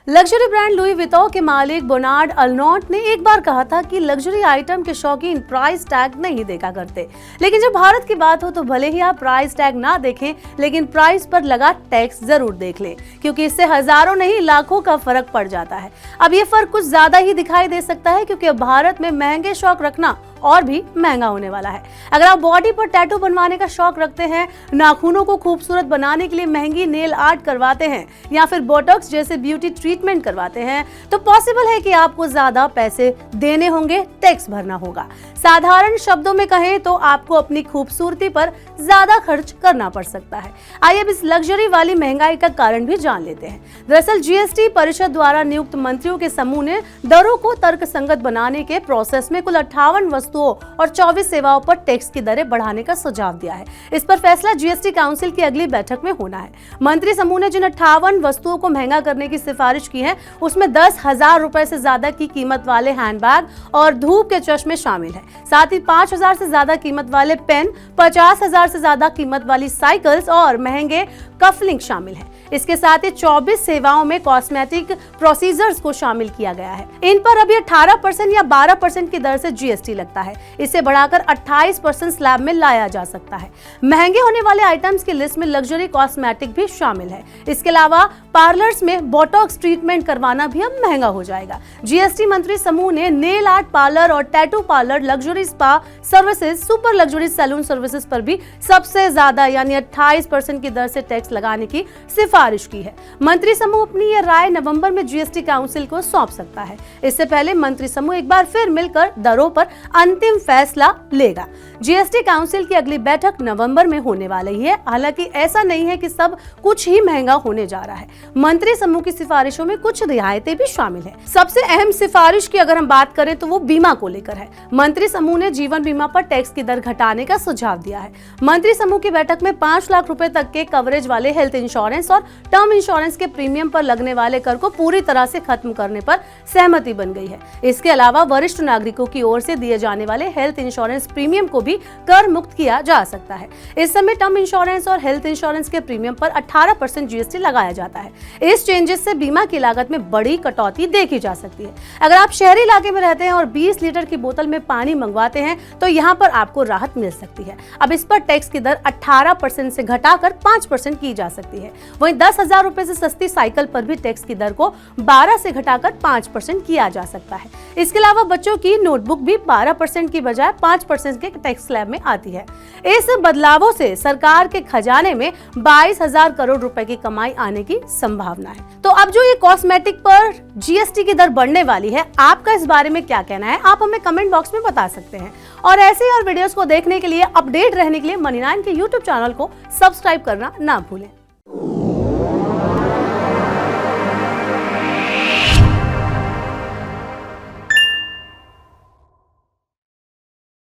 Luxury brand Louis Vuitton के मालिक Bernard अर्नॉट ने एक बार कहा था कि लग्जरी आइटम के शौकीन प्राइस टैग नहीं देखा करते, लेकिन जब भारत की बात हो तो भले ही आप प्राइस टैग ना देखें, लेकिन प्राइस पर लगा टैक्स जरूर देख लें, क्योंकि इससे हजारों नहीं लाखों का फर्क पड़ जाता है। अब ये फर्क कुछ ज्यादा ही दिखाई दे सकता है, क्योंकि अब भारत में महंगे शौक रखना और भी महंगा होने वाला है। अगर आप बॉडी पर टैटू बनवाने का शौक रखते हैं, नाखूनों को खूबसूरत बनाने के लिए महंगी नेल आर्ट करवाते हैं या फिर बोटॉक्स जैसे ब्यूटी ट्रीटमेंट करवाते हैं, तो पॉसिबल है कि आपको ज्यादा पैसे देने होंगे, टैक्स भरना होगा। साधारण शब्दों में कहें तो आपको अपनी खूबसूरती पर ज्यादा खर्च करना पड़ सकता है। आइए अब इस लग्जरी वाली महंगाई का कारण भी जान लेते हैं। दरअसल जीएसटी परिषद द्वारा नियुक्त मंत्रियों के समूह ने दरों को तर्कसंगत बनाने के प्रोसेस में कुल 58 वस्तुओं और 24 सेवाओं पर टैक्स की दरें बढ़ाने का सुझाव दिया है। इस पर फैसला जीएसटी काउंसिल की अगली बैठक में होना है। मंत्री समूह ने जिन 58 वस्तुओं को महंगा करने की सिफारिश की है, उसमें 10,000 रुपए से ज्यादा की कीमत वाले हैंडबैग और धूप के चश्मे शामिल है। साथ ही 5,000 से ज्यादा कीमत वाले पेन, 50,000 से ज्यादा कीमत वाली साइकिल्स और महंगे कफलिंग शामिल है। इसके साथ ही 24 सेवाओं में कॉस्मेटिक प्रोसीजर्स को शामिल किया गया है। इन पर अभी 18% या 12% की दर से जीएसटी लगता है। इसे बढ़ाकर 28% स्लैब में लाया जा सकता है। महंगे होने वाले आइटम्स की लिस्ट में लग्जरी कॉस्मेटिक भी शामिल है। इसके अलावा पार्लर्स में बोटॉक्स ट्रीटमेंट करवाना भी अब महंगा हो जाएगा। जीएसटी मंत्री समूह ने नेल आर्ट पार्लर और tattoo parlour, luxury spa services, super luxury salon services पर भी सबसे ज्यादा यानी 28% की दर से टैक्स लगाने की सिफारिश की है। मंत्री समूह अपनी यह राय नवंबर में जीएसटी काउंसिल को सौंप सकता है। इससे पहले मंत्री समूह एक बार फिर मिलकर दरों पर अंतिम फैसला लेगा। जीएसटी काउंसिल की अगली बैठक नवंबर में होने वाली है। हालांकि ऐसा नहीं है कि सब कुछ ही महंगा होने जा रहा है। मंत्री समूह की सिफारिशों में कुछ रियायतें भी शामिल है। सबसे अहम सिफारिश की अगर हम बात करें तो वो बीमा को लेकर है। मंत्री समूह ने जीवन बीमा पर टैक्स की दर घटाने का सुझाव दिया है। मंत्री समूह की बैठक में 5 लाख रुपए तक के कवरेज वाले हेल्थ इंश्योरेंस और टर्म इंश्योरेंस के प्रीमियम पर लगने वाले कर को पूरी तरह से खत्म करने पर सहमति बन गई है। इसके अलावा वरिष्ठ नागरिकों की ओर से दिए जाने वाले हेल्थ इंश्योरेंस प्रीमियम को भी कर मुक्त किया जा सकता है। इस समय टर्म इंश्योरेंस और हेल्थ इंश्योरेंस के प्रीमियम पर 18% जीएसटी लगाया जाता है। इस चेंजेस से बीमा की लागत में बड़ी कटौती देखी जा सकती है। अगर आप शहरी इलाके में रहते हैं और 20 लीटर की बोतल में पानी मंगवाते हैं तो यहाँ पर आपको राहत मिल सकती है। अब इस पर टैक्स की दर 18% से घटाकर 5% की जा सकती है। वहीं 10,000 रुपए से सस्ती साइकिल पर भी टैक्स की दर को 12 से घटाकर 5% किया जा सकता है। इसके अलावा बच्चों की नोटबुक भी 12% की बजाय 5% के टैक्स स्लैब में आती है। इस बदलावों से सरकार के खजाने में 22,000 करोड़ रुपए की कमाई आने की संभावना है। तो अब जो ये कॉस्मेटिक पर जीएसटी की दर बढ़ने वाली है, आपका इस बारे में क्या कहना है, आप हमें कमेंट बॉक्स में बता सकते हैं। और ऐसे ही और वीडियोस को देखने के लिए, अपडेट रहने के लिए मनी9 के यूट्यूब चैनल को सब्सक्राइब करना ना भूलें।